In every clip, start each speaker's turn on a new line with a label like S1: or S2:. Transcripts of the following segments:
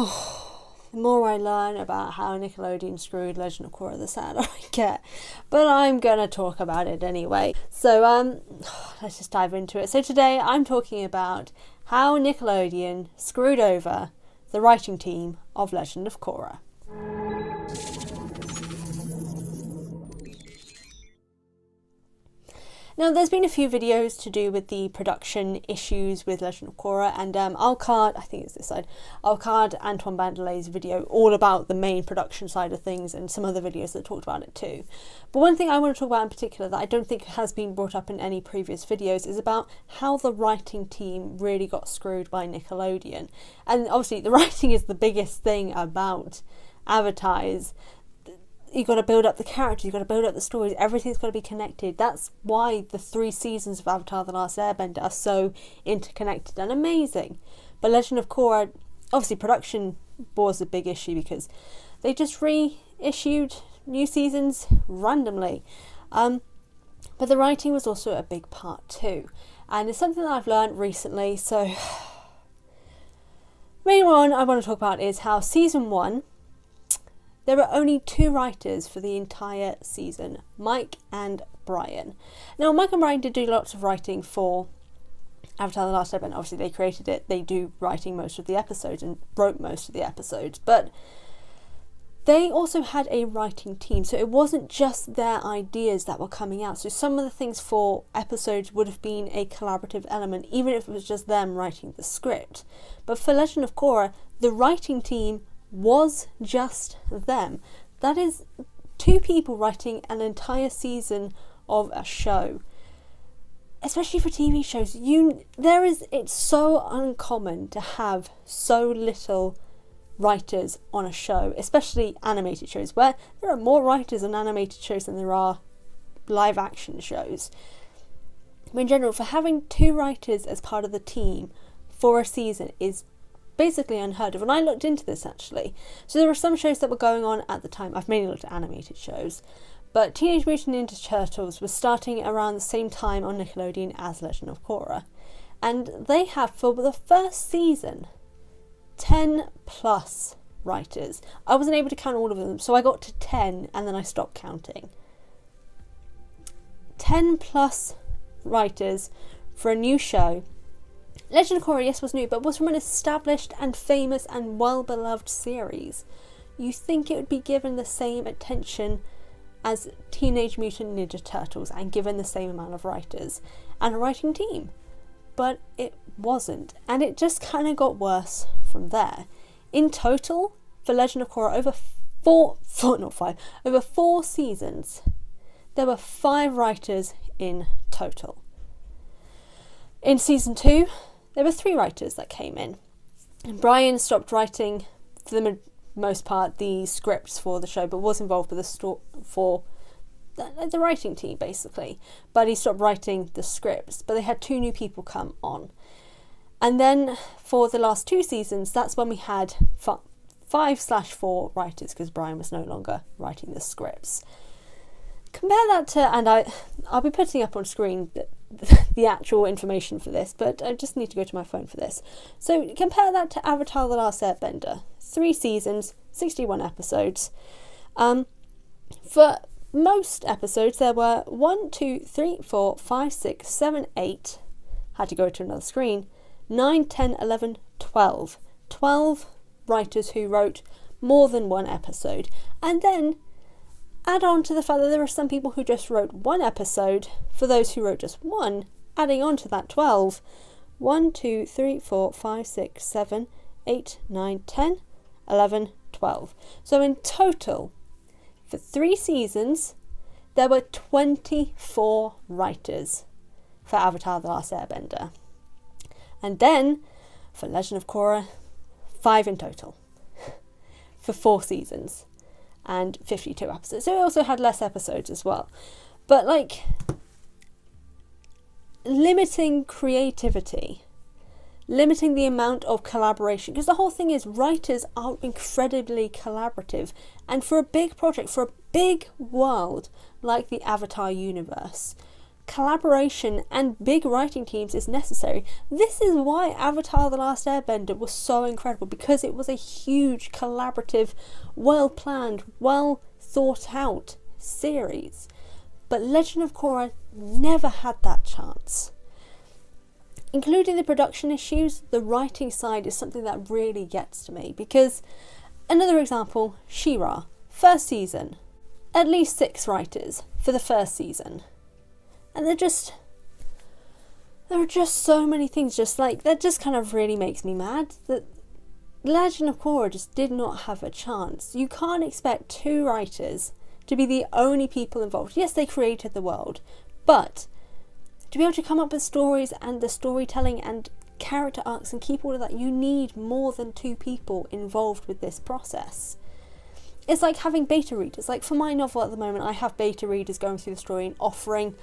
S1: the more I learn about how Nickelodeon screwed Legend of Korra, the sadder I get. But I'm gonna talk about it anyway. So let's just dive into it. So today I'm talking about how Nickelodeon screwed over the writing team of Legend of Korra. Now, there's been a few videos to do with the production issues with Legend of Korra, and I'll card, I think it's this side, I'll card Antoine Bandelay's video all about the main production side of things and some other videos that talked about it too. But one thing I want to talk about in particular that I don't think has been brought up in any previous videos is about how the writing team really got screwed by Nickelodeon. And obviously the writing is the biggest thing about Avatar's. You've got to build up the characters, you've got to build up the stories, everything's got to be connected. That's why the 3 seasons of Avatar The Last Airbender are so interconnected and amazing. But Legend of Korra, obviously production was a big issue because they just reissued new seasons randomly. But the writing was also a big part too. And it's something that I've learned recently. So, main one I want to talk about is how season 1, there were only 2 writers for the entire season, Mike and Brian. Now, Mike and Brian did do lots of writing for Avatar The Last Airbender. Obviously, they created it. They do writing most of the episodes and wrote most of the episodes. But they also had a writing team. So it wasn't just their ideas that were coming out. So some of the things for episodes would have been a collaborative element, even if it was just them writing the script. But for Legend of Korra, the writing team was just them. That is 2 people writing an entire season of a show. Especially for TV shows, it's so uncommon to have so little writers on a show, especially animated shows, where there are more writers on animated shows than there are live action shows. But in general, for having 2 writers as part of the team for a season is basically unheard of. And I looked into this actually. So there were some shows that were going on at the time. I've mainly looked at animated shows. But Teenage Mutant Ninja Turtles was starting around the same time on Nickelodeon as Legend of Korra. And they have, for the first season, 10 plus writers. I wasn't able to count all of them, so I got to 10 and then I stopped counting. 10 plus writers for a new show. Legend of Korra, yes, was new, but was from an established and famous and well-beloved series. You think it would be given the same attention as Teenage Mutant Ninja Turtles and given the same amount of writers and a writing team. But it wasn't, and it just kind of got worse from there. In total, for Legend of Korra, over 4 seasons, there were 5 writers in total. In season 2, there were 3 writers that came in. And Brian stopped writing, for the most part, the scripts for the show, but was involved with the writing team, basically. But he stopped writing the scripts. But they had 2 new people come on. And then for the last 2 seasons, that's when we had 5/4 writers, because Brian was no longer writing the scripts. Compare that to, and I'll be putting up on screen the actual information for this, but I just need to go to my phone for this. So compare that to Avatar The Last Airbender. 3 seasons, 61 episodes. For most episodes, there were 1, 2, 3, 4, 5, 6, 7, 8. Had to go to another screen. 9, 10, 11, 12. 12 writers who wrote more than 1 episode. And then add on to the fact that there are some people who just wrote 1 episode. For those who wrote just 1, adding on to that 12. 1, 2, 3, 4, 5, 6, 7, 8, 9, 10, 11, 12. So in total, for 3 seasons, there were 24 writers for Avatar The Last Airbender. And then, for Legend of Korra, 5 in total. For 4 seasons. And 52 episodes. So it also had less episodes as well. But limiting creativity, limiting the amount of collaboration, because the whole thing is writers are incredibly collaborative, and for a big project, for a big world like the Avatar universe, collaboration and big writing teams is necessary. This is why Avatar The Last Airbender was so incredible, because it was a huge collaborative, well planned, well thought out series. But Legend of Korra never had that chance. Including the production issues, the writing side is something that really gets to me, because another example, She-Ra, first season, at least 6 writers for the first season. And there are just so many things that just kind of really makes me mad, that Legend of Korra just did not have a chance. You can't expect 2 writers to be the only people involved. Yes, they created the world, but to be able to come up with stories and the storytelling and character arcs and keep all of that, you need more than 2 people involved with this process. It's like having beta readers. Like for my novel at the moment, I have beta readers going through the story and offering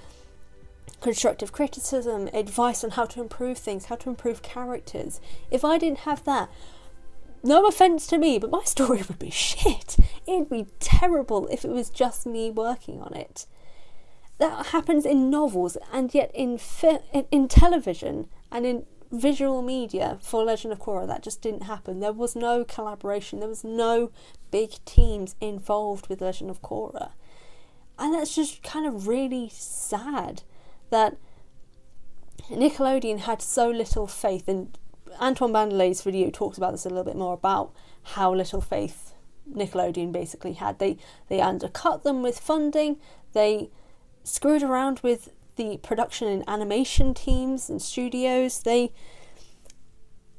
S1: constructive criticism, advice on how to improve things, how to improve characters. If I didn't have that, no offence to me, but my story would be shit. It would be terrible if it was just me working on it. That happens in novels, and yet in television and in visual media for Legend of Korra, that just didn't happen. There was no collaboration, there was no big teams involved with Legend of Korra. And that's just kind of really sad that Nickelodeon had so little faith, and Antoine Bandelay's video talks about this a little bit more, about how little faith Nickelodeon basically had. They undercut them with funding, they screwed around with the production and animation teams and studios. They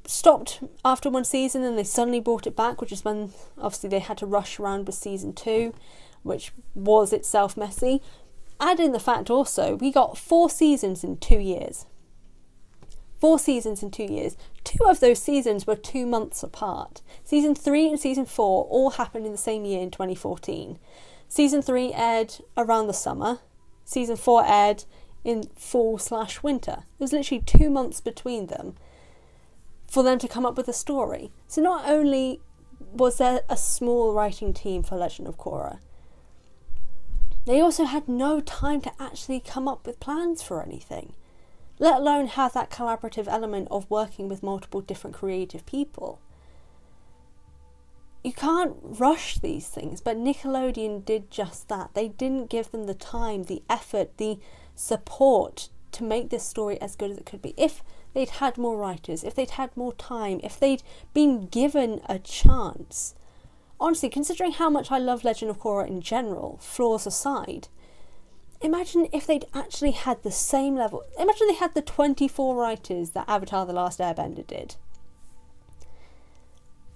S1: stopped after 1 season and they suddenly brought it back, which is when obviously they had to rush around with season 2, which was itself messy. Add in the fact also, we got 4 seasons in 2 years. 4 seasons in 2 years. 2 of those seasons were 2 months apart. Season 3 and season 4 all happened in the same year in 2014. Season 3 aired around the summer. Season 4 aired in fall/winter. There was literally 2 months between them for them to come up with a story. So not only was there a small writing team for Legend of Korra, they also had no time to actually come up with plans for anything, let alone have that collaborative element of working with multiple different creative people. You can't rush these things, but Nickelodeon did just that. They didn't give them the time, the effort, the support to make this story as good as it could be. If they'd had more writers, if they'd had more time, if they'd been given a chance. Honestly, considering how much I love Legend of Korra in general, flaws aside, imagine if they'd actually had the same level. Imagine they had the 24 writers that Avatar The Last Airbender did.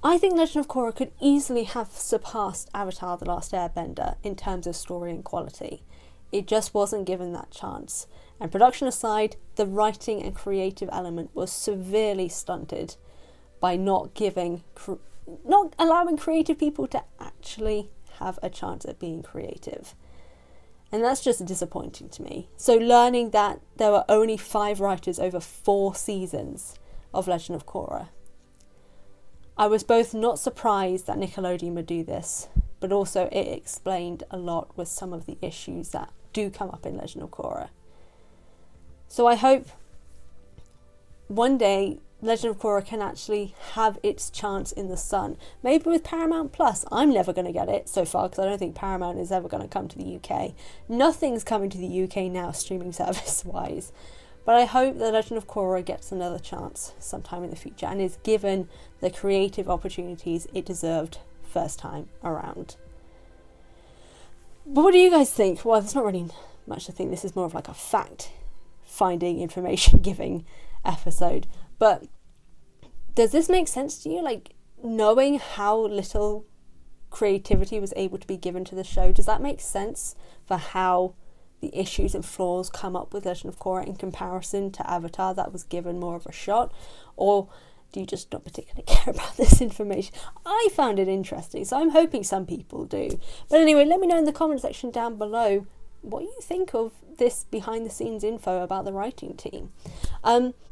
S1: I think Legend of Korra could easily have surpassed Avatar The Last Airbender in terms of story and quality. It just wasn't given that chance. And production aside, the writing and creative element was severely stunted by not allowing creative people to actually have a chance at being creative. And that's just disappointing to me. So learning that there were only 5 writers over 4 seasons of Legend of Korra, I was both not surprised that Nickelodeon would do this, but also it explained a lot with some of the issues that do come up in Legend of Korra. So I hope one day Legend of Korra can actually have its chance in the sun. Maybe with Paramount Plus. I'm never going to get it so far because I don't think Paramount is ever going to come to the UK. Nothing's coming to the UK now, streaming service wise. But I hope that Legend of Korra gets another chance sometime in the future and is given the creative opportunities it deserved first time around. But what do you guys think? Well, there's not really much to think. This is more of like a fact-finding, information-giving episode. But does this make sense to you? Like, knowing how little creativity was able to be given to the show, does that make sense for how the issues and flaws come up with Legend of Korra in comparison to Avatar that was given more of a shot? Or do you just not particularly care about this information? I found it interesting, so I'm hoping some people do. But anyway, let me know in the comment section down below what you think of this behind the scenes info about the writing team.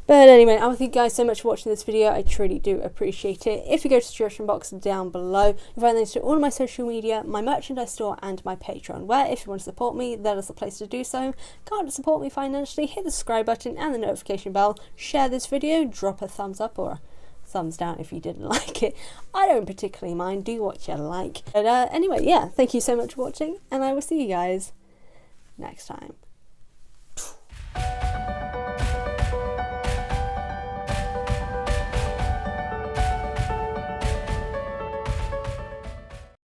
S1: But anyway, I want to thank you guys so much for watching this video. I truly do appreciate it. If you go to the description box down below, you'll find links to all of my social media, my merchandise store and my Patreon, where if you want to support me, that is the place to do so. Can't support me financially, hit the subscribe button and the notification bell, share this video, drop a thumbs up or a thumbs down if you didn't like it. I don't particularly mind, do what you like. But anyway, yeah, thank you so much for watching and I will see you guys next time.